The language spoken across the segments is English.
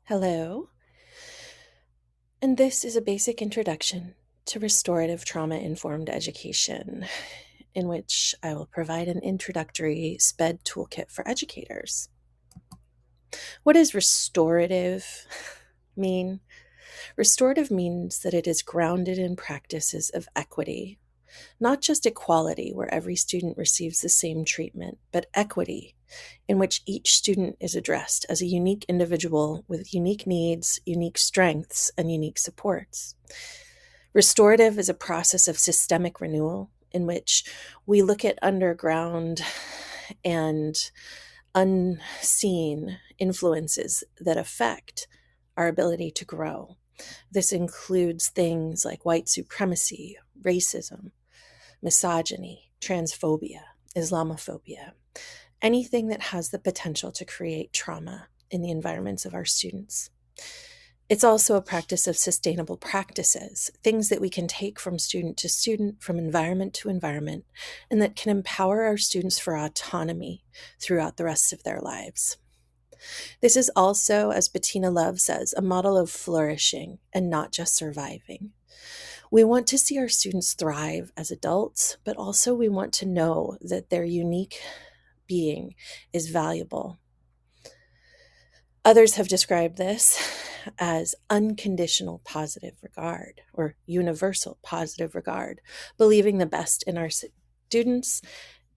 Hello, and this is a basic introduction to restorative trauma-informed education, in which I will provide an introductory SPED toolkit for educators. What does restorative mean? Restorative means that it is grounded in practices of equity, not just equality, where every student receives the same treatment, but equity, in which each student is addressed as a unique individual with unique needs, unique strengths, and unique supports. Restorative is a process of systemic renewal in which we look at underground and unseen influences that affect our ability to grow. This includes things like white supremacy, racism, misogyny, transphobia, Islamophobia, anything that has the potential to create trauma in the environments of our students. It's also a practice of sustainable practices, things that we can take from student to student, from environment to environment, and that can empower our students for autonomy throughout the rest of their lives. This is also, as Bettina Love says, a model of flourishing and not just surviving. We want to see our students thrive as adults, but also we want to know that their unique being is valuable. Others have described this as unconditional positive regard or universal positive regard, believing the best in our students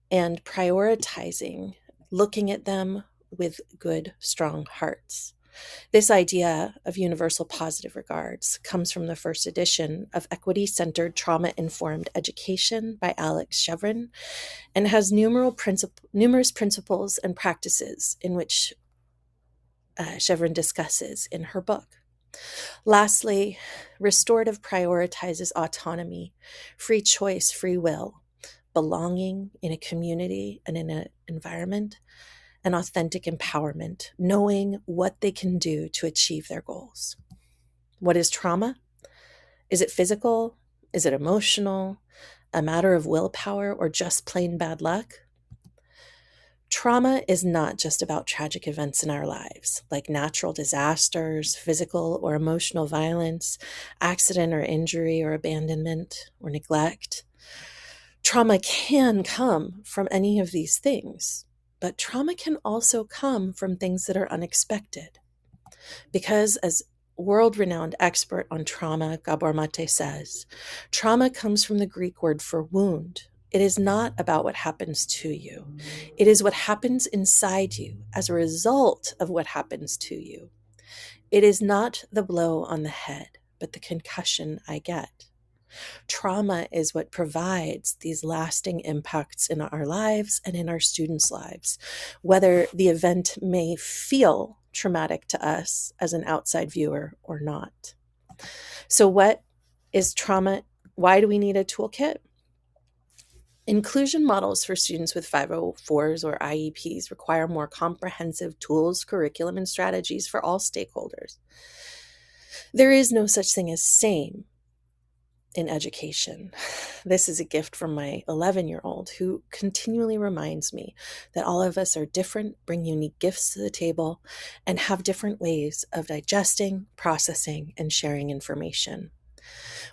and prioritizing looking at them with good, strong hearts. This idea of universal positive regards comes from the first edition of Equity-Centered Trauma-Informed Education by Alex Chevron and has numerous principles and practices in which Chevron discusses in her book. Lastly, restorative prioritizes autonomy, free choice, free will, belonging in a community and in an environment, and authentic empowerment, knowing what they can do to achieve their goals. What is trauma? Is it physical? Is it emotional? A matter of willpower or just plain bad luck? Trauma is not just about tragic events in our lives, like natural disasters, physical or emotional violence, accident or injury or abandonment or neglect. Trauma can come from any of these things, but trauma can also come from things that are unexpected. Because as world-renowned expert on trauma, Gabor Mate says, trauma comes from the Greek word for wound. It is not about what happens to you. It is what happens inside you as a result of what happens to you. It is not the blow on the head, but the concussion I get. Trauma is what provides these lasting impacts in our lives and in our students' lives, whether the event may feel traumatic to us as an outside viewer or not. So what is trauma? Why do we need a toolkit? Inclusion models for students with 504s or IEPs require more comprehensive tools, curriculum, and strategies for all stakeholders. There is no such thing as same in education. This is a gift from my 11-year-old who continually reminds me that all of us are different, bring unique gifts to the table, and have different ways of digesting, processing, and sharing information.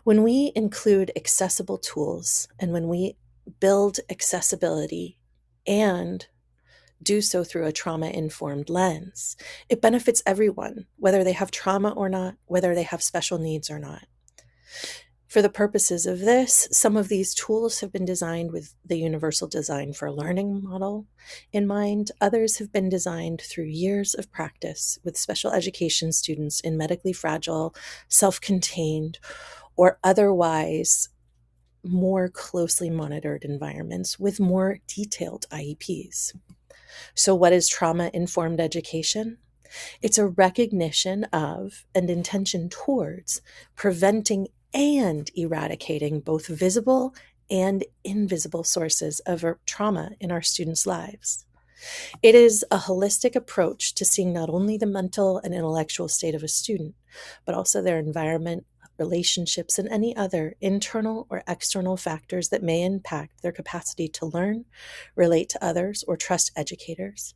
When we include accessible tools and when we build accessibility and do so through a trauma-informed lens, it benefits everyone, whether they have trauma or not, whether they have special needs or not. For the purposes of this, some of these tools have been designed with the Universal Design for Learning model in mind. Others have been designed through years of practice with special education students in medically fragile, self-contained, or otherwise more closely monitored environments with more detailed IEPs. So what is trauma-informed education? It's a recognition of and intention towards preventing and eradicating both visible and invisible sources of trauma in our students' lives. It is a holistic approach to seeing not only the mental and intellectual state of a student, but also their environment, relationships, and any other internal or external factors that may impact their capacity to learn, relate to others, or trust educators.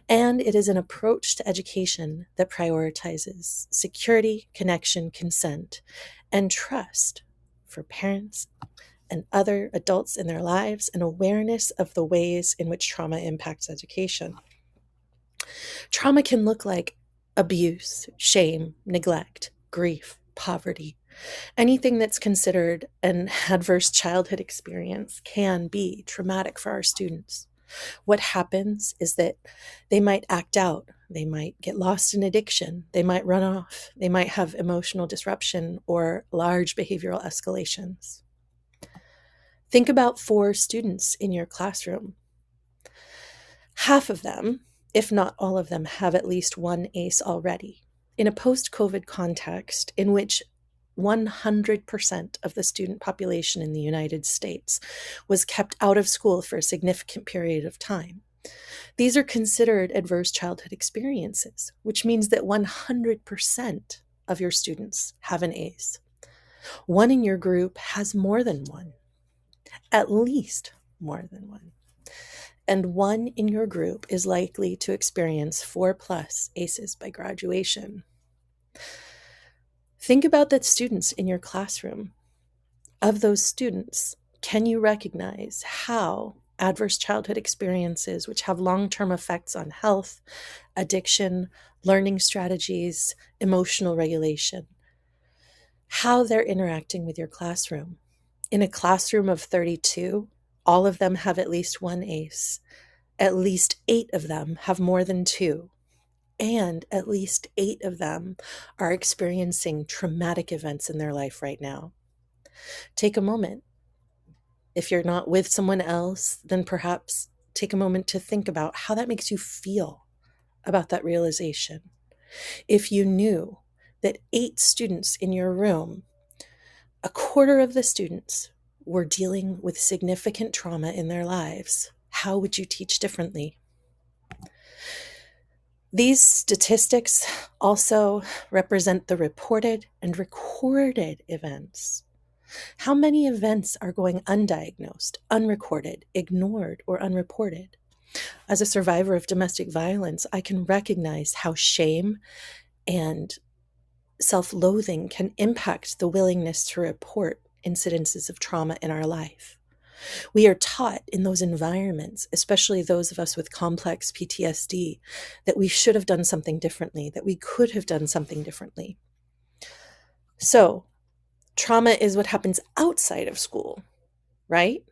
And it is an approach to education that prioritizes security, connection, consent, and trust for parents and other adults in their lives, and awareness of the ways in which trauma impacts education. Trauma can look like abuse, shame, neglect, grief, poverty. Anything that's considered an adverse childhood experience can be traumatic for our students. What happens is that they might act out, they might get lost in addiction, they might run off, they might have emotional disruption or large behavioral escalations. Think about 4 students in your classroom. Half of them, if not all of them, have at least one ACE already. In a post-COVID context in which 100% of the student population in the United States was kept out of school for a significant period of time, these are considered adverse childhood experiences, which means that 100% of your students have an ACE. One in your group has more than one, at least more than one. And one in your group is likely to experience 4+ ACEs by graduation. Think about the students in your classroom. Of those students, can you recognize how adverse childhood experiences, which have long-term effects on health, addiction, learning strategies, emotional regulation, how they're interacting with your classroom? In a classroom of 32, all of them have at least one ACE. At least 8 of them have more than 2. And at least 8 of them are experiencing traumatic events in their life right now. Take a moment. If you're not with someone else, then perhaps take a moment to think about how that makes you feel about that realization. If you knew that 8 students in your room, a quarter of the students were dealing with significant trauma in their lives, how would you teach differently? These statistics also represent the reported and recorded events. How many events are going undiagnosed, unrecorded, ignored, or unreported? As a survivor of domestic violence, I can recognize how shame and self-loathing can impact the willingness to report incidences of trauma in our life. We are taught in those environments, especially those of us with complex PTSD, that we should have done something differently, that we could have done something differently. So, trauma is what happens outside of school, right?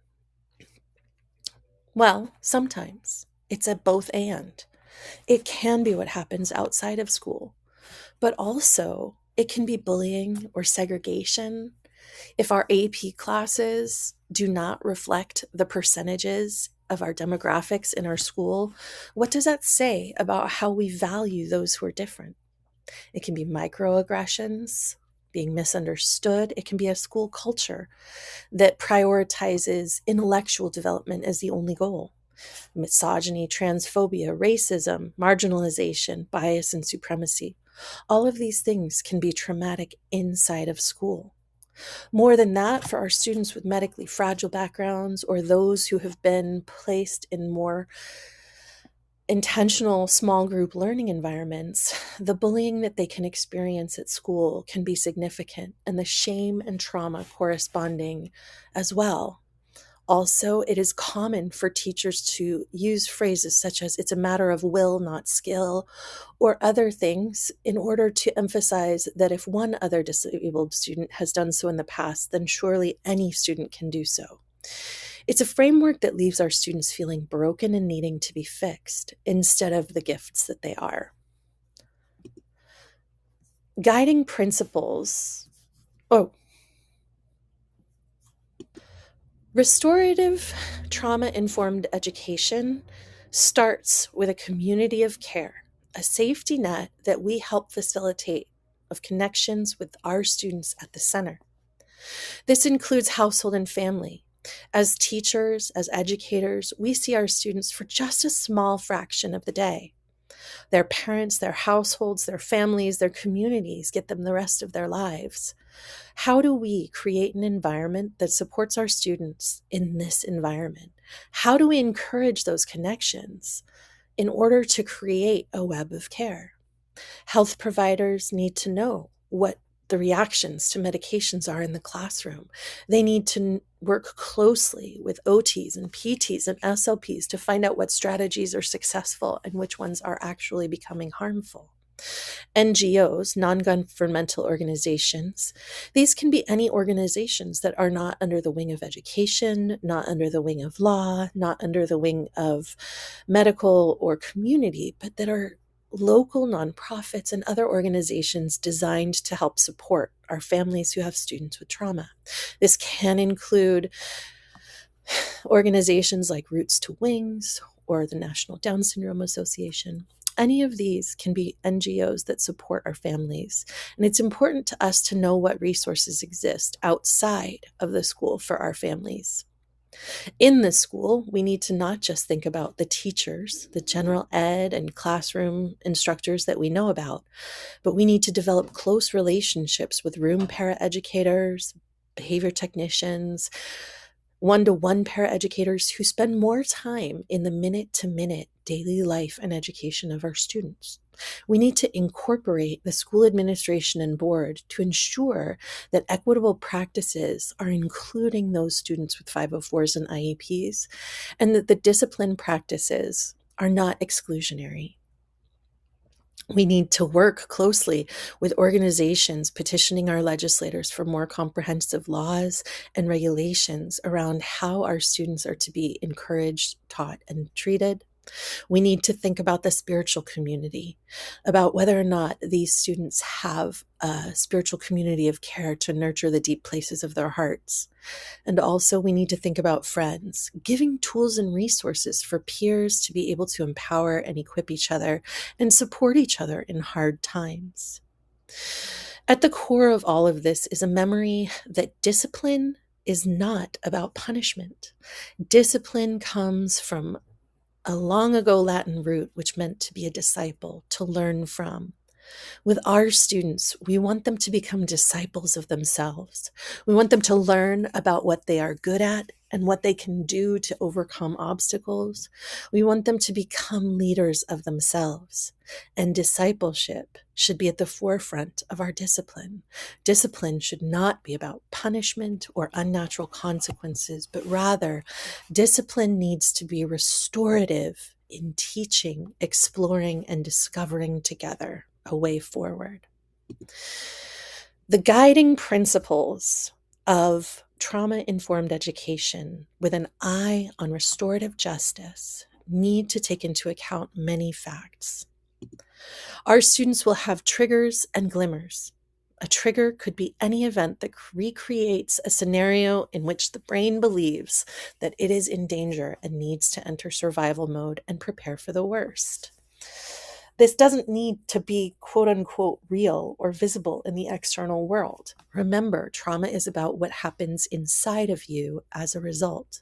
Well, sometimes it's a both and. It can be what happens outside of school, but also it can be bullying or segregation. If our AP classes do not reflect the percentages of our demographics in our school, what does that say about how we value those who are different? It can be microaggressions, being misunderstood. It can be a school culture that prioritizes intellectual development as the only goal. Misogyny, transphobia, racism, marginalization, bias, and supremacy. All of these things can be traumatic inside of school. More than that, for our students with medically fragile backgrounds or those who have been placed in more intentional small group learning environments, the bullying that they can experience at school can be significant, and the shame and trauma corresponding as well. Also, it is common for teachers to use phrases such as "it's a matter of will, not skill," or other things in order to emphasize that if one other disabled student has done so in the past, then surely any student can do so. It's a framework that leaves our students feeling broken and needing to be fixed instead of the gifts that they are. Guiding principles. Restorative trauma-informed education starts with a community of care, a safety net that we help facilitate of connections with our students at the center. This includes household and family. As teachers, as educators, we see our students for just a small fraction of the day. Their parents, their households, their families, their communities get them the rest of their lives. How do we create an environment that supports our students in this environment? How do we encourage those connections in order to create a web of care? Health providers need to know what the reactions to medications are in the classroom. They need to work closely with OTs and PTs and SLPs to find out what strategies are successful and which ones are actually becoming harmful. NGOs, non-governmental organizations, these can be any organizations that are not under the wing of education, not under the wing of law, not under the wing of medical or community, but that are local nonprofits and other organizations designed to help support our families who have students with trauma. This can include organizations like Roots to Wings or the National Down Syndrome Association. Any of these can be NGOs that support our families. And it's important to us to know what resources exist outside of the school for our families. In the school, we need to not just think about the teachers, the general ed and classroom instructors that we know about, but we need to develop close relationships with room paraeducators, behavior technicians, one-to-one paraeducators who spend more time in the minute-to-minute daily life and education of our students. We need to incorporate the school administration and board to ensure that equitable practices are including those students with 504s and IEPs, and that the discipline practices are not exclusionary. We need to work closely with organizations petitioning our legislators for more comprehensive laws and regulations around how our students are to be encouraged, taught, and treated. We need to think about the spiritual community, about whether or not these students have a spiritual community of care to nurture the deep places of their hearts. And also, we need to think about friends, giving tools and resources for peers to be able to empower and equip each other and support each other in hard times. At the core of all of this is a memory that discipline is not about punishment. Discipline comes from a long ago Latin root, which meant to be a disciple, to learn from. With our students, we want them to become disciples of themselves. We want them to learn about what they are good at and what they can do to overcome obstacles. We want them to become leaders of themselves. And discipleship should be at the forefront of our discipline. Discipline should not be about punishment or unnatural consequences, but rather, discipline needs to be restorative in teaching, exploring, and discovering together a way forward. The guiding principles of trauma-informed education with an eye on restorative justice need to take into account many facts. Our students will have triggers and glimmers. A trigger could be any event that recreates a scenario in which the brain believes that it is in danger and needs to enter survival mode and prepare for the worst. This doesn't need to be quote unquote real or visible in the external world. Remember, trauma is about what happens inside of you as a result.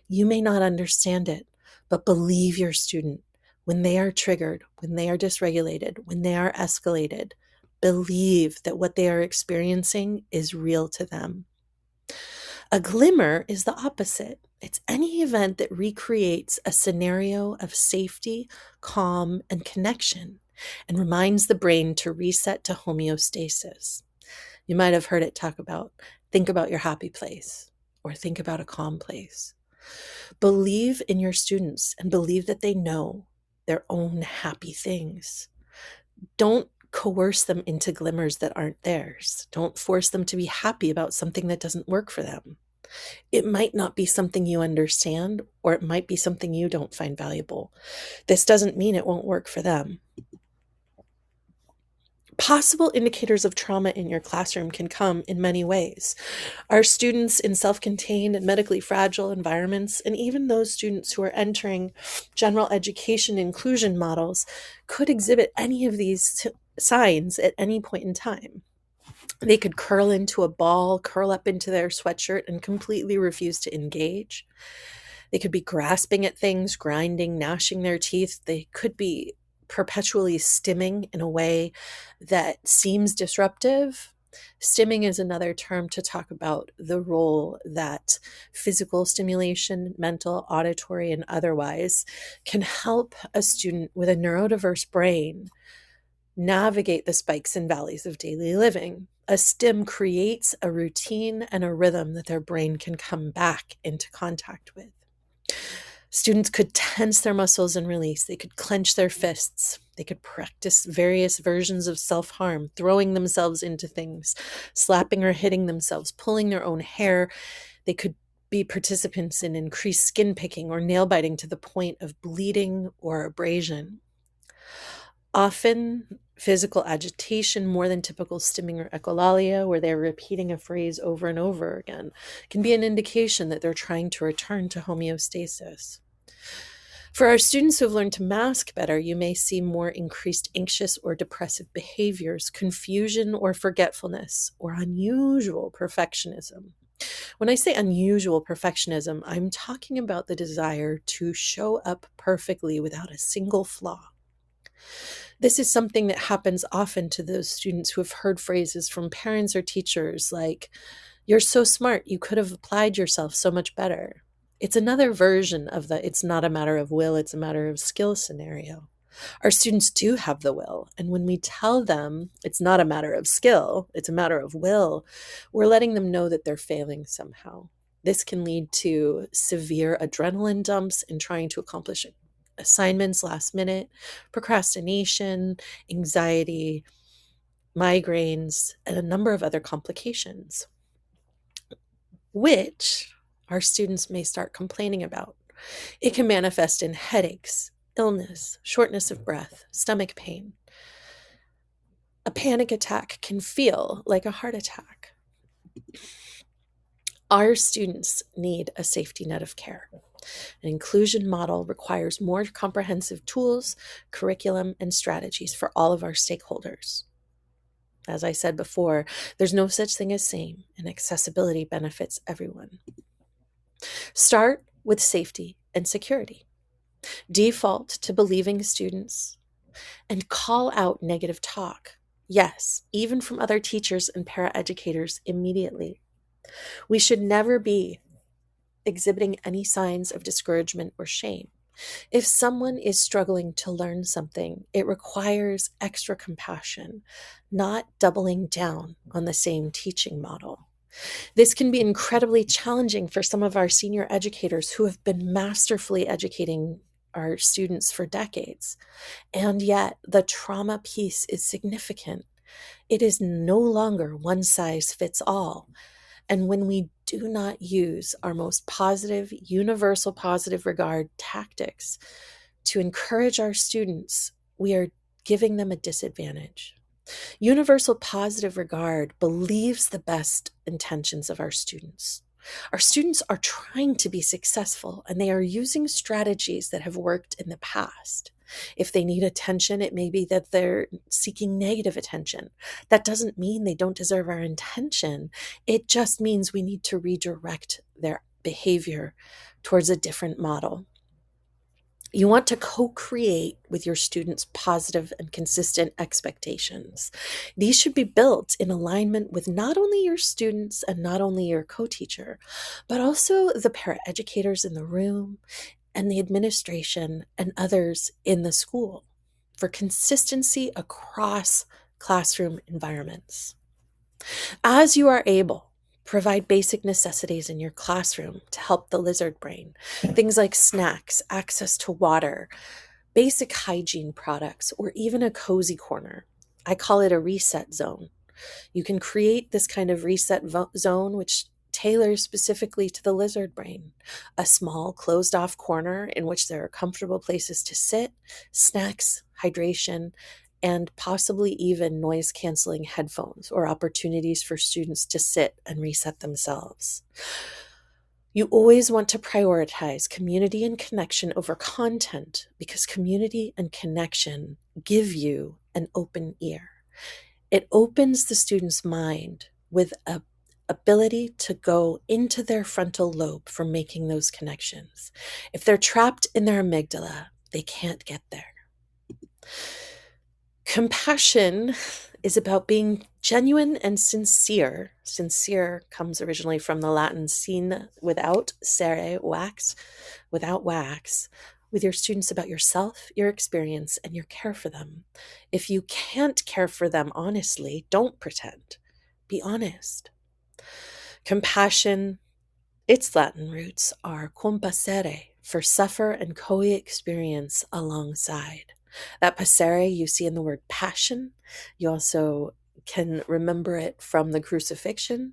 You may not understand it, but believe your student. When they are triggered, when they are dysregulated, when they are escalated, believe that what they are experiencing is real to them. A glimmer is the opposite. It's any event that recreates a scenario of safety, calm, and connection, and reminds the brain to reset to homeostasis. You might have heard it talk about, think about your happy place, or think about a calm place. Believe in your students and believe that they know their own happy things. Don't coerce them into glimmers that aren't theirs. Don't force them to be happy about something that doesn't work for them. It might not be something you understand, or it might be something you don't find valuable. This doesn't mean it won't work for them. Possible indicators of trauma in your classroom can come in many ways. Our students in self-contained and medically fragile environments, and even those students who are entering general education inclusion models, could exhibit any of these signs at any point in time. They could curl into a ball, curl up into their sweatshirt, and completely refuse to engage. They could be grasping at things, grinding, gnashing their teeth. They could be perpetually stimming in a way that seems disruptive, Stimming is another term to talk about the role that physical stimulation, mental, auditory, and otherwise, can help a student with a neurodiverse brain navigate the spikes and valleys of daily living. A stim creates a routine and a rhythm that their brain can come back into contact with. Students could tense their muscles and release. They could clench their fists. They could practice various versions of self-harm, throwing themselves into things, slapping or hitting themselves, pulling their own hair. They could be participants in increased skin picking or nail biting to the point of bleeding or abrasion. Often, physical agitation, more than typical stimming or echolalia, where they're repeating a phrase over and over again, can be an indication that they're trying to return to homeostasis. For our students who have learned to mask better, you may see more increased anxious or depressive behaviors, confusion or forgetfulness, or unusual perfectionism. When I say unusual perfectionism, I'm talking about the desire to show up perfectly without a single flaw. This is something that happens often to those students who have heard phrases from parents or teachers like, "You're so smart, you could have applied yourself so much better." It's another version of the "it's not a matter of will, it's a matter of skill" scenario. Our students do have the will, and when we tell them it's not a matter of skill, it's a matter of will, we're letting them know that they're failing somehow. This can lead to severe adrenaline dumps in trying to accomplish assignments last minute, procrastination, anxiety, migraines, and a number of other complications, which our students may start complaining about. It can manifest in headaches, illness, shortness of breath, stomach pain. A panic attack can feel like a heart attack. Our students need a safety net of care. An inclusion model requires more comprehensive tools, curriculum, and strategies for all of our stakeholders. As I said before, there's no such thing as same, and accessibility benefits everyone. Start with safety and security. Default to believing students and call out negative talk. Yes, even from other teachers and paraeducators immediately. We should never be exhibiting any signs of discouragement or shame. If someone is struggling to learn something, it requires extra compassion, not doubling down on the same teaching model. This can be incredibly challenging for some of our senior educators who have been masterfully educating our students for decades. And yet, the trauma piece is significant. It is no longer one size fits all. And when we do not use our most positive, universal positive regard tactics to encourage our students, we are giving them a disadvantage. Universal positive regard believes the best intentions of our students. Our students are trying to be successful, and they are using strategies that have worked in the past. If they need attention, it may be that they're seeking negative attention. That doesn't mean they don't deserve our intention. It just means we need to redirect their behavior towards a different model. You want to co-create with your students' positive and consistent expectations. These should be built in alignment with not only your students and not only your co-teacher, but also the paraeducators in the room and the administration and others in the school for consistency across classroom environments. As you are able, provide basic necessities in your classroom to help the lizard brain. Things like snacks, access to water, basic hygiene products, or even a cozy corner. I call it a reset zone. You can create this kind of reset zone, which tailors specifically to the lizard brain. A small, closed-off corner in which there are comfortable places to sit, snacks, hydration, and possibly even noise-canceling headphones or opportunities for students to sit and reset themselves. You always want to prioritize community and connection over content because community and connection give you an open ear. It opens the student's mind with an ability to go into their frontal lobe for making those connections. If they're trapped in their amygdala, they can't get there. Compassion is about being genuine and sincere. Sincere comes originally from the Latin sin without, cere, wax, without wax, with your students about yourself, your experience, and your care for them. If you can't care for them honestly, don't pretend. Be honest. Compassion, its Latin roots are compasere, for suffer and co-experience alongside. That passere you see in the word passion. You also can remember it from the crucifixion.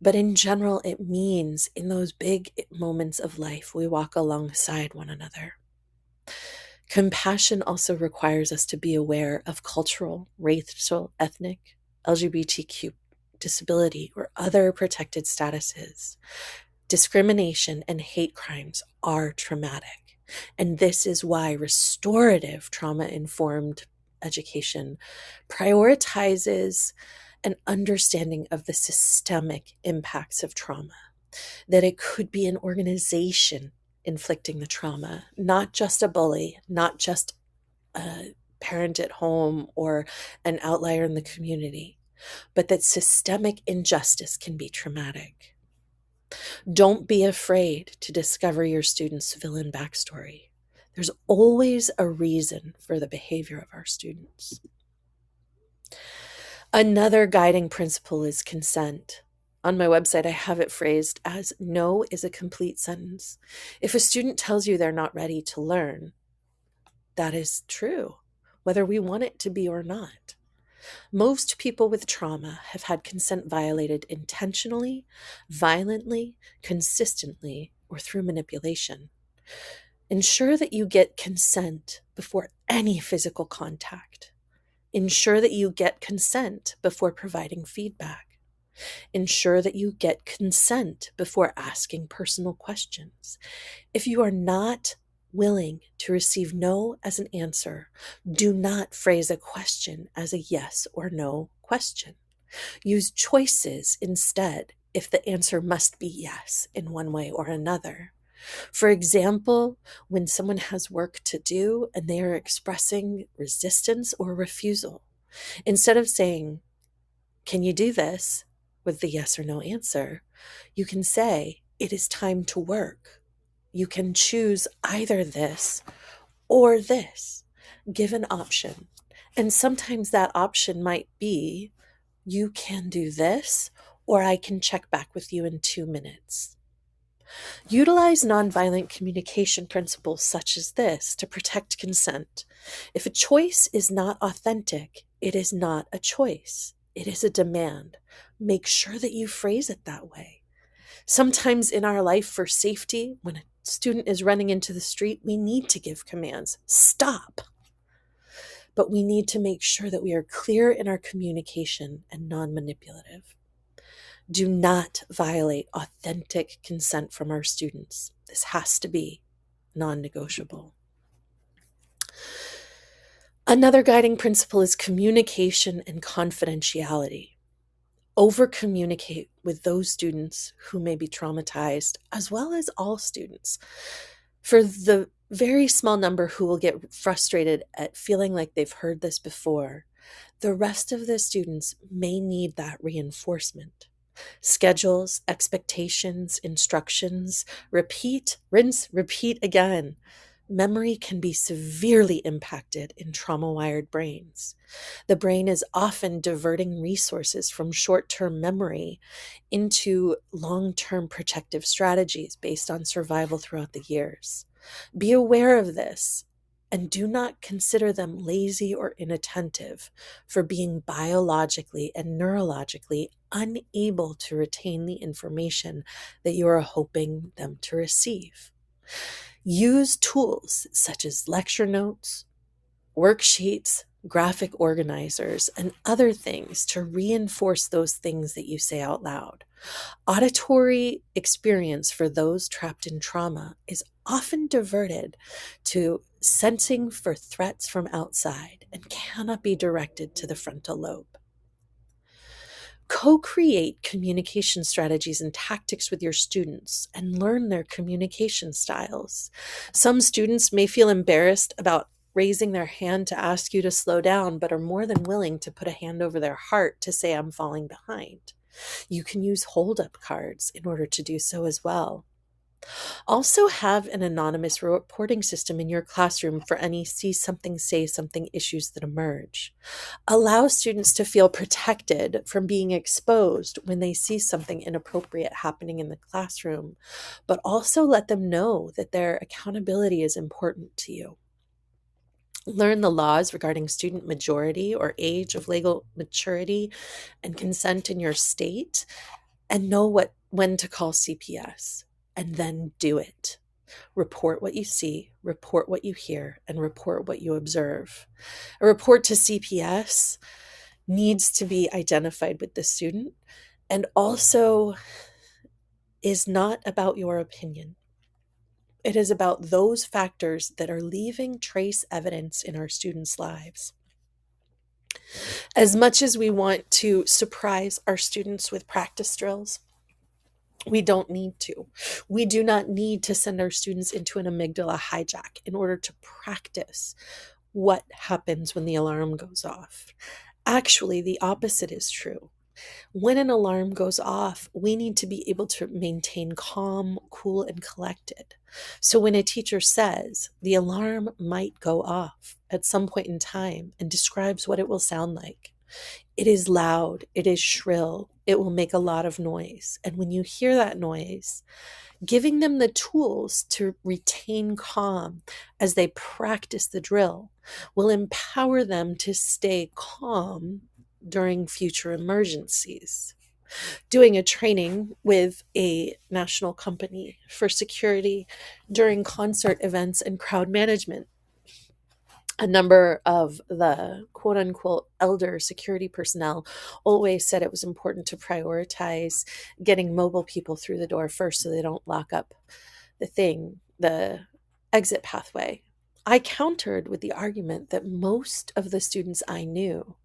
But in general, it means in those big moments of life, we walk alongside one another. Compassion also requires us to be aware of cultural, racial, ethnic, LGBTQ disability, or other protected statuses. Discrimination and hate crimes are traumatic. And this is why restorative trauma-informed education prioritizes an understanding of the systemic impacts of trauma, that it could be an organization inflicting the trauma, not just a bully, not just a parent at home or an outlier in the community, but that systemic injustice can be traumatic. Don't be afraid to discover your student's villain backstory. There's always a reason for the behavior of our students. Another guiding principle is consent. On my website, I have it phrased as no is a complete sentence. If a student tells you they're not ready to learn, that is true, whether we want it to be or not. Most people with trauma have had consent violated intentionally, violently, consistently, or through manipulation. Ensure that you get consent before any physical contact. Ensure that you get consent before providing feedback. Ensure that you get consent before asking personal questions. If you are not willing to receive no as an answer, do not phrase a question as a yes or no question. Use choices instead if the answer must be yes in one way or another. For example, when someone has work to do and they are expressing resistance or refusal, instead of saying, "Can you do this?" with the yes or no answer, you can say, "It is time to work. You can choose either this or this." Give an option. And sometimes that option might be, "You can do this, or I can check back with you in 2 minutes." Utilize nonviolent communication principles such as this to protect consent. If a choice is not authentic, it is not a choice. It is a demand. Make sure that you phrase it that way. Sometimes in our life, for safety, when a student is running into the street, we need to give commands. Stop. But we need to make sure that we are clear in our communication and non-manipulative. Do not violate authentic consent from our students. This has to be non-negotiable. Another guiding principle is communication and confidentiality. Over-communicate with those students who may be traumatized, as well as all students. For the very small number who will get frustrated at feeling like they've heard this before, the rest of the students may need that reinforcement. Schedules, expectations, instructions, repeat, rinse, repeat again. Memory can be severely impacted in trauma-wired brains. The brain is often diverting resources from short-term memory into long-term protective strategies based on survival throughout the years. Be aware of this and do not consider them lazy or inattentive for being biologically and neurologically unable to retain the information that you are hoping them to receive. Use tools such as lecture notes, worksheets, graphic organizers, and other things to reinforce those things that you say out loud. Auditory experience for those trapped in trauma is often diverted to sensing for threats from outside and cannot be directed to the frontal lobe. Co-create communication strategies and tactics with your students and learn their communication styles. Some students may feel embarrassed about raising their hand to ask you to slow down, but are more than willing to put a hand over their heart to say, I'm falling behind. You can use hold up cards in order to do so as well. Also, have an anonymous reporting system in your classroom for any see something, say something issues that emerge. Allow students to feel protected from being exposed when they see something inappropriate happening in the classroom, but also let them know that their accountability is important to you. Learn the laws regarding student majority or age of legal maturity and consent in your state, and know when to call CPS, and then do it. Report what you see, report what you hear, and report what you observe. A report to CPS needs to be identified with the student and also is not about your opinion. It is about those factors that are leaving trace evidence in our students' lives. As much as we want to surprise our students with practice drills, we don't need to. We do not need to send our students into an amygdala hijack in order to practice what happens when the alarm goes off. Actually, the opposite is true. When an alarm goes off, we need to be able to maintain calm, cool, and collected. So when a teacher says the alarm might go off at some point in time and describes what it will sound like, it is loud, it is shrill, it will make a lot of noise. And when you hear that noise, giving them the tools to retain calm as they practice the drill will empower them to stay calm during future emergencies. Doing a training with a national company for security during concert events and crowd management, a number of the quote unquote elder security personnel always said it was important to prioritize getting mobile people through the door first so they don't lock up the exit pathway. I countered with the argument that most of the students I knew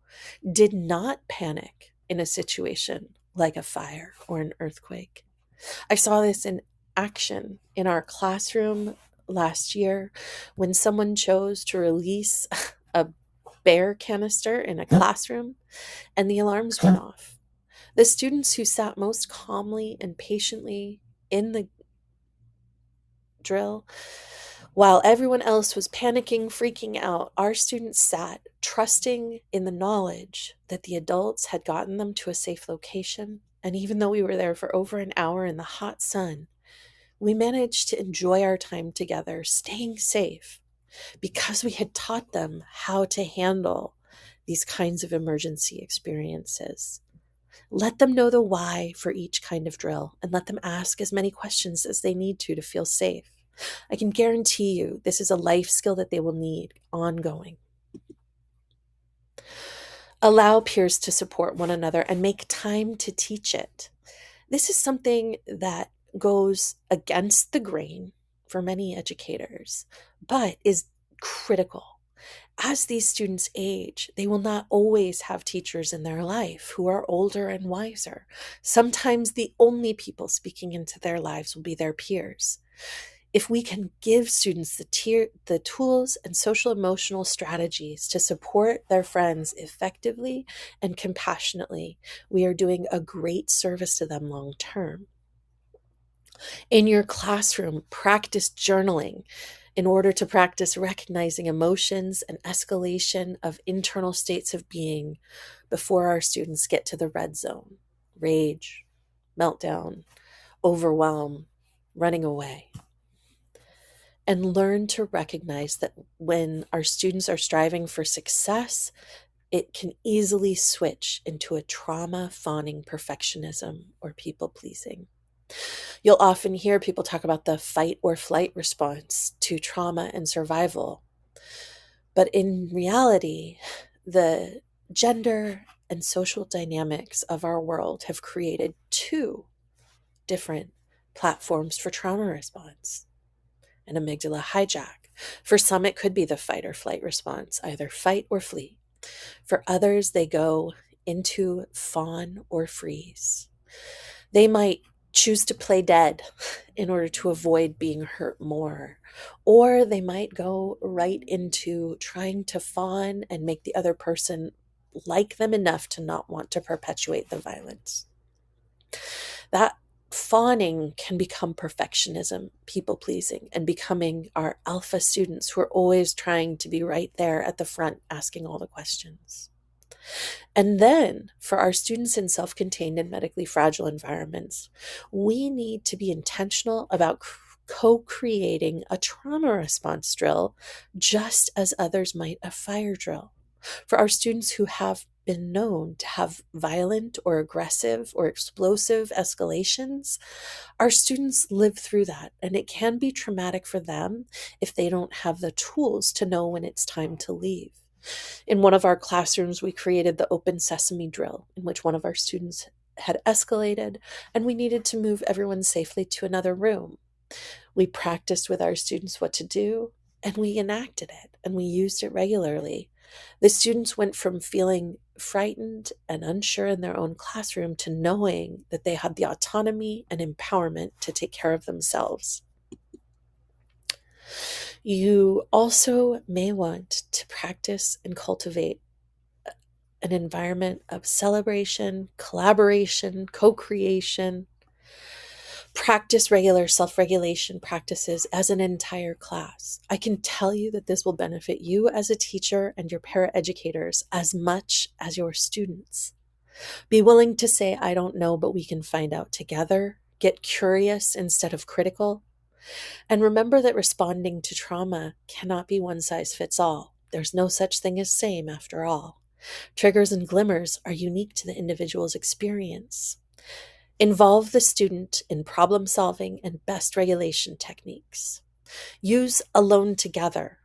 did not panic in a situation like a fire or an earthquake. I saw this in action in our classroom last year when someone chose to release a bear canister in a classroom and the alarms went off. The students who sat most calmly and patiently in the drill, while everyone else was panicking, freaking out, our students sat, trusting in the knowledge that the adults had gotten them to a safe location. And even though we were there for over an hour in the hot sun, we managed to enjoy our time together, staying safe, because we had taught them how to handle these kinds of emergency experiences. Let them know the why for each kind of drill, and let them ask as many questions as they need to feel safe. I can guarantee you this is a life skill that they will need ongoing. Allow peers to support one another and make time to teach it. This is something that goes against the grain for many educators, but is critical. As these students age, they will not always have teachers in their life who are older and wiser. Sometimes the only people speaking into their lives will be their peers. If we can give students the tools and social emotional strategies to support their friends effectively and compassionately, we are doing a great service to them long term. In your classroom, practice journaling in order to practice recognizing emotions and escalation of internal states of being before our students get to the red zone: rage, meltdown, overwhelm, running away. And learn to recognize that when our students are striving for success, it can easily switch into a trauma fawning perfectionism or people pleasing. You'll often hear people talk about the fight or flight response to trauma and survival. But in reality, the gender and social dynamics of our world have created two different platforms for trauma response: an amygdala hijack. For some, it could be the fight or flight response, either fight or flee. For others, they go into fawn or freeze. They might choose to play dead in order to avoid being hurt more. Or they might go right into trying to fawn and make the other person like them enough to not want to perpetuate the violence. That fawning can become perfectionism, people pleasing, and becoming our alpha students who are always trying to be right there at the front, asking all the questions. And then for our students in self contained and medically fragile environments, we need to be intentional about co creating a trauma response drill, just as others might a fire drill. For our students who have been known to have violent or aggressive or explosive escalations, our students live through that, and it can be traumatic for them if they don't have the tools to know when it's time to leave. In one of our classrooms, we created the open sesame drill, in which one of our students had escalated and we needed to move everyone safely to another room. We practiced with our students what to do, and we enacted it, and we used it regularly. The students went from feeling frightened and unsure in their own classroom to knowing that they had the autonomy and empowerment to take care of themselves. You also may want to practice and cultivate an environment of celebration, collaboration, co creation. Practice regular self regulation practices as an entire class. I can tell you that this will benefit you as a teacher and your paraeducators as much as your students. Be willing to say, I don't know, but we can find out together. Get curious instead of critical. And remember that responding to trauma cannot be one size fits all. There's no such thing as same after all. Triggers and glimmers are unique to the individual's experience. Involve the student in problem solving and best regulation techniques. Use alone together.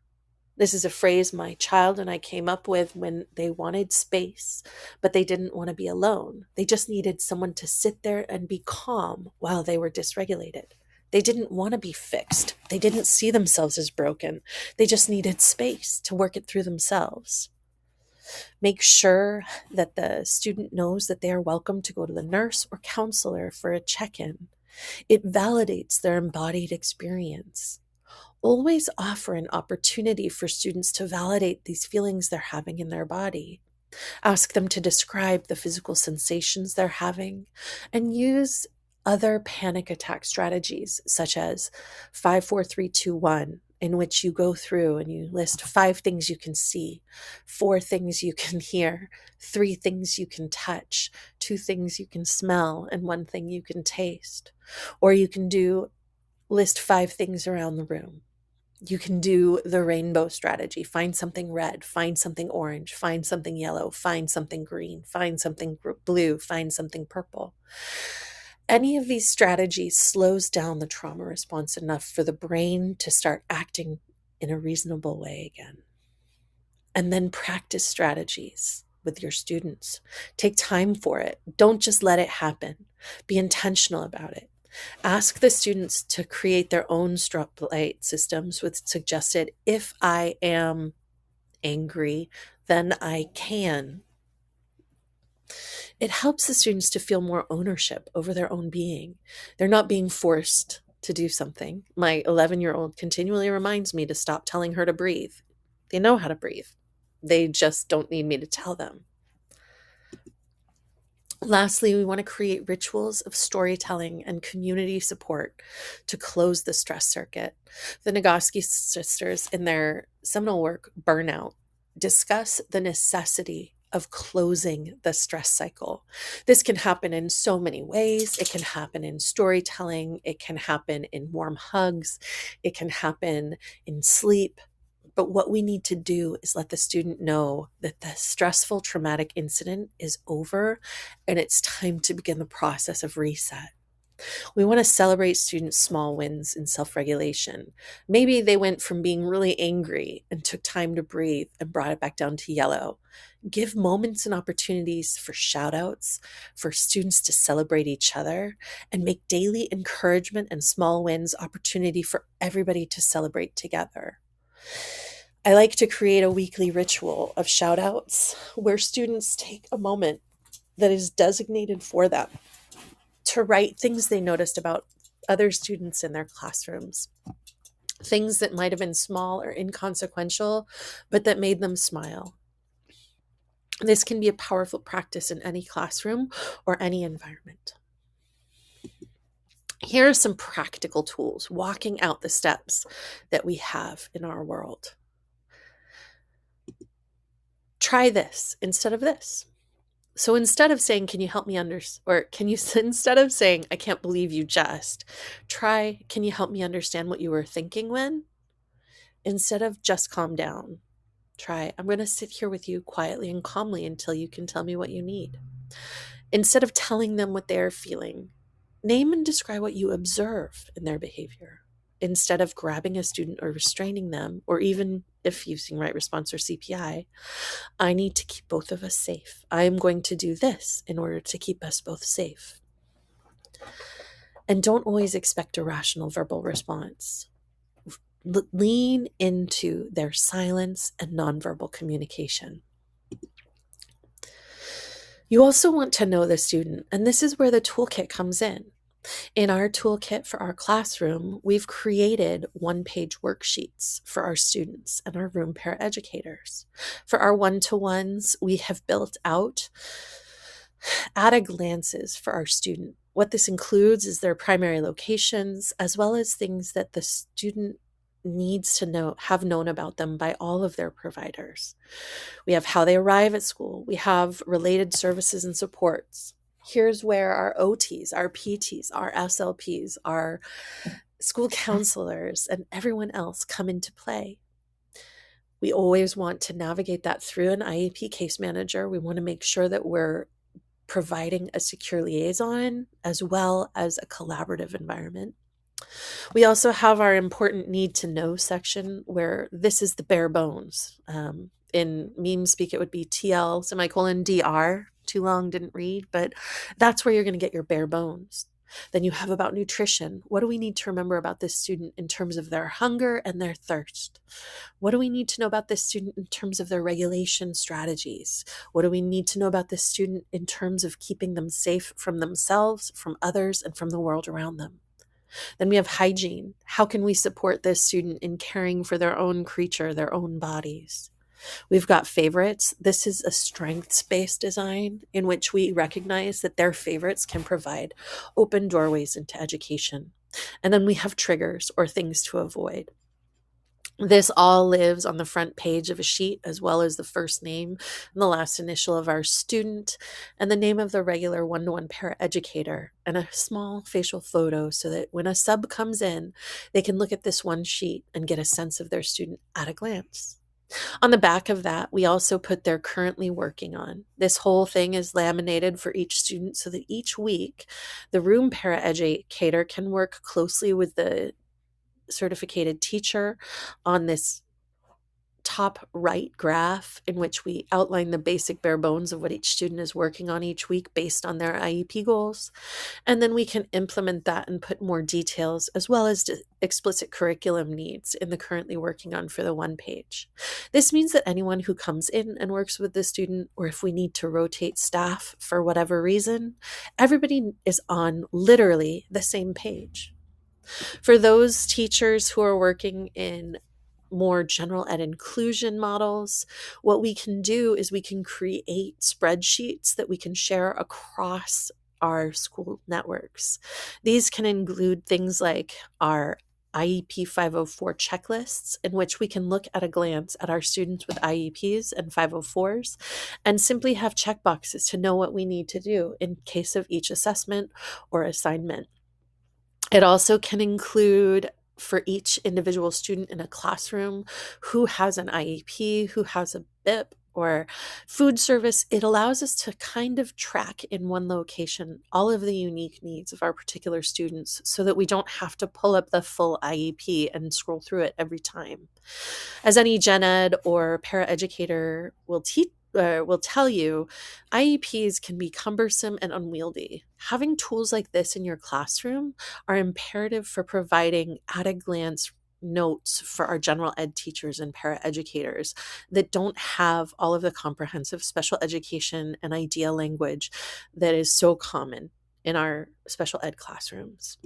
This is a phrase my child and I came up with when they wanted space, but they didn't want to be alone. They just needed someone to sit there and be calm while they were dysregulated. They didn't want to be fixed. They didn't see themselves as broken. They just needed space to work it through themselves. Make sure that the student knows that they are welcome to go to the nurse or counselor for a check-in. It validates their embodied experience. Always offer an opportunity for students to validate these feelings they're having in their body. Ask them to describe the physical sensations they're having, and use other panic attack strategies such as 5, 4, 3, 2, 1, in which you go through and you list 5 things you can see, 4 things you can hear, 3 things you can touch, 2 things you can smell, and 1 thing you can taste. Or you can list 5 things around the room. You can do the rainbow strategy. Find something red, find something orange, find something yellow, find something green, find something blue, find something purple. Any of these strategies slows down the trauma response enough for the brain to start acting in a reasonable way again. And then practice strategies with your students. Take time for it. Don't just let it happen. Be intentional about it. Ask the students to create their own light systems with suggested, if I am angry, then I can. It helps the students to feel more ownership over their own being. They're not being forced to do something. My 11-year-old continually reminds me to stop telling her to breathe. They know how to breathe. They just don't need me to tell them. Lastly, we want to create rituals of storytelling and community support to close the stress circuit. The Nagoski sisters, in their seminal work, Burnout, discuss the necessity of closing the stress cycle. This can happen in so many ways. It can happen in storytelling. It can happen in warm hugs. It can happen in sleep. But what we need to do is let the student know that the stressful traumatic incident is over and it's time to begin the process of reset. We want to celebrate students' small wins in self-regulation. Maybe they went from being really angry and took time to breathe and brought it back down to yellow. Give moments and opportunities for shout outs, for students to celebrate each other, and make daily encouragement and small wins opportunity for everybody to celebrate together. I like to create a weekly ritual of shout outs where students take a moment that is designated for them to write things they noticed about other students in their classrooms, things that might have been small or inconsequential, but that made them smile. This can be a powerful practice in any classroom or any environment. Here are some practical tools, walking out the steps that we have in our world. Try this instead of this. So instead of saying, can you help me instead of saying, I can't believe you just, try, can you help me understand what you were thinking when? Instead of just calm down, try, I'm going to sit here with you quietly and calmly until you can tell me what you need. Instead of telling them what they're feeling, name and describe what you observe in their behavior. Instead of grabbing a student or restraining them, or even if using right response or CPI, I need to keep both of us safe. I am going to do this in order to keep us both safe. And don't always expect a rational verbal response. Lean into their silence and nonverbal communication. You also want to know the student, and this is where the toolkit comes in. In our toolkit for our classroom, we've created one-page worksheets for our students and our room paraeducators. For our one-to-ones, we have built out at-a-glances for our student. What this includes is their primary locations, as well as things that the student needs to have known about them by all of their providers. We have how they arrive at school. We have related services and supports. Here's where our OTs, our PTs, our SLPs, our school counselors, and everyone else come into play. We always want to navigate that through an IEP case manager. We want to make sure that we're providing a secure liaison as well as a collaborative environment. We also have our important need to know section where this is the bare bones. In meme speak, it would be TL DR. Too long, didn't read, but that's where you're going to get your bare bones. Then you have about nutrition. What do we need to remember about this student in terms of their hunger and their thirst? What do we need to know about this student in terms of their regulation strategies? What do we need to know about this student in terms of keeping them safe from themselves, from others, and from the world around them? Then we have hygiene. How can we support this student in caring for their own creature, their own bodies? We've got favorites. This is a strengths-based design in which we recognize that their favorites can provide open doorways into education. And then we have triggers or things to avoid. This all lives on the front page of a sheet, as well as the first name and the last initial of our student and the name of the regular one-to-one paraeducator and a small facial photo so that when a sub comes in, they can look at this one sheet and get a sense of their student at a glance. On the back of that, we also put they're currently working on. This whole thing is laminated for each student so that each week the room paraeducator can work closely with the certificated teacher on this top right graph in which we outline the basic bare bones of what each student is working on each week based on their IEP goals. And then we can implement that and put more details as well as explicit curriculum needs in the currently working on for the one page. This means that anyone who comes in and works with the student, or if we need to rotate staff for whatever reason, everybody is on literally the same page. For those teachers who are working in more general ed inclusion models, what we can do is we can create spreadsheets that we can share across our school networks. These can include things like our IEP 504 checklists, in which we can look at a glance at our students with IEPs and 504s and simply have checkboxes to know what we need to do in case of each assessment or assignment. It also can include for each individual student in a classroom who has an IEP, who has a BIP or food service. It allows us to kind of track in one location all of the unique needs of our particular students so that we don't have to pull up the full IEP and scroll through it every time. As any gen ed or paraeducator will tell you, IEPs can be cumbersome and unwieldy. Having tools like this in your classroom are imperative for providing at-a-glance notes for our general ed teachers and paraeducators that don't have all of the comprehensive special education and IDEA language that is so common in our special ed classrooms.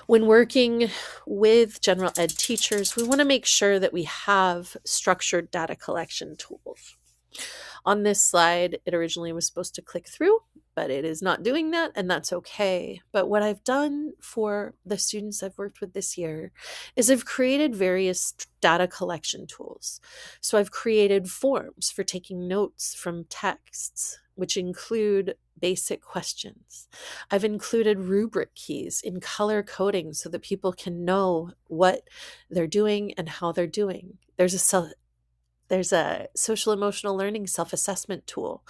When working with general ed teachers, we want to make sure that we have structured data collection tools. On this slide, it originally was supposed to click through, but it is not doing that, and that's okay. But what I've done for the students I've worked with this year is I've created various data collection tools. So I've created forms for taking notes from texts, which include basic questions. I've included rubric keys in color coding so that people can know what they're doing and how they're doing. There's a social emotional learning self-assessment tool.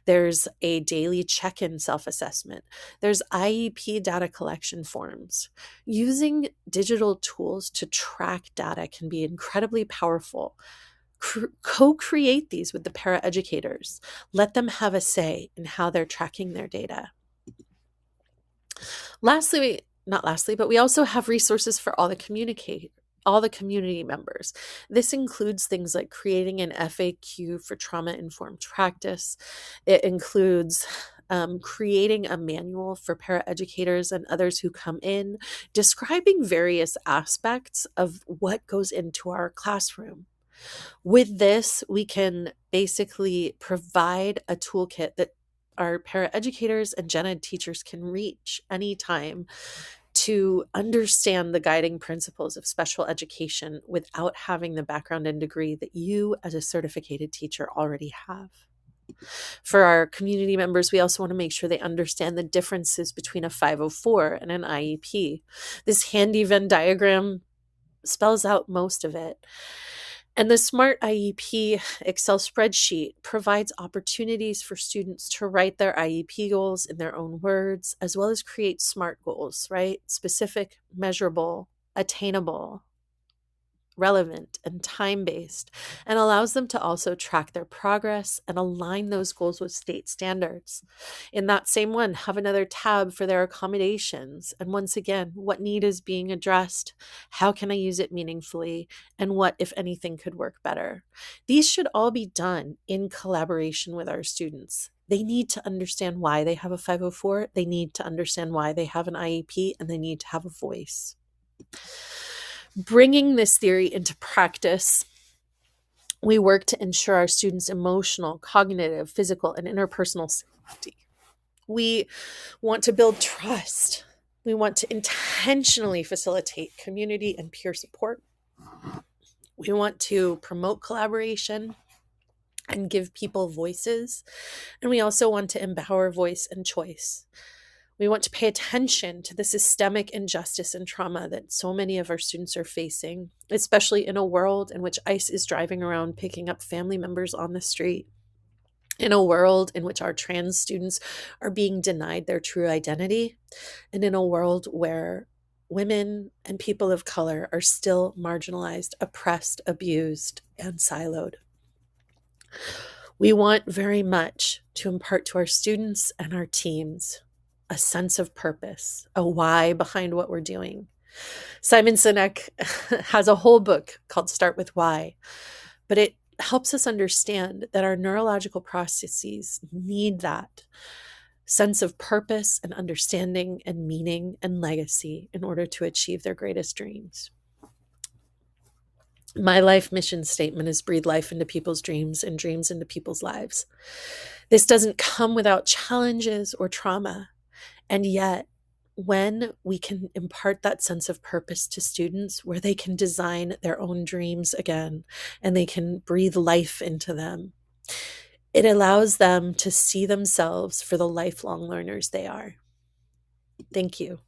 There's a daily check-in self-assessment. There's IEP data collection forms. Using digital tools to track data can be incredibly powerful. Co-create these with the paraeducators. Let them have a say in how they're tracking their data. Not lastly, but we also have resources for all the community members. This includes things like creating an FAQ for trauma-informed practice. It includes creating a manual for paraeducators and others who come in, describing various aspects of what goes into our classroom. With this, we can basically provide a toolkit that our paraeducators and gen ed teachers can reach anytime to understand the guiding principles of special education without having the background and degree that you as a certificated teacher already have. For our community members, we also want to make sure they understand the differences between a 504 and an IEP. This handy Venn diagram spells out most of it. And the Smart IEP Excel spreadsheet provides opportunities for students to write their IEP goals in their own words, as well as create SMART goals, right? Specific, measurable, attainable, relevant, and time-based, and allows them to also track their progress and align those goals with state standards. In that same one, have another tab for their accommodations. And once again, what need is being addressed? How can I use it meaningfully? And what, if anything, could work better? These should all be done in collaboration with our students. They need to understand why they have a 504. They need to understand why they have an IEP, and they need to have a voice. Bringing this theory into practice, we work to ensure our students' emotional, cognitive, physical, and interpersonal safety. We want to build trust. We want to intentionally facilitate community and peer support. We want to promote collaboration and give people voices. And we also want to empower voice and choice. We want to pay attention to the systemic injustice and trauma that so many of our students are facing, especially in a world in which ICE is driving around picking up family members on the street, in a world in which our trans students are being denied their true identity, and in a world where women and people of color are still marginalized, oppressed, abused, and siloed. We want very much to impart to our students and our teams a sense of purpose, a why behind what we're doing. Simon Sinek has a whole book called Start with Why, but it helps us understand that our neurological processes need that sense of purpose and understanding and meaning and legacy in order to achieve their greatest dreams. My life mission statement is breathe life into people's dreams and dreams into people's lives. This doesn't come without challenges or trauma. And yet, when we can impart that sense of purpose to students where they can design their own dreams again and they can breathe life into them, it allows them to see themselves for the lifelong learners they are. Thank you.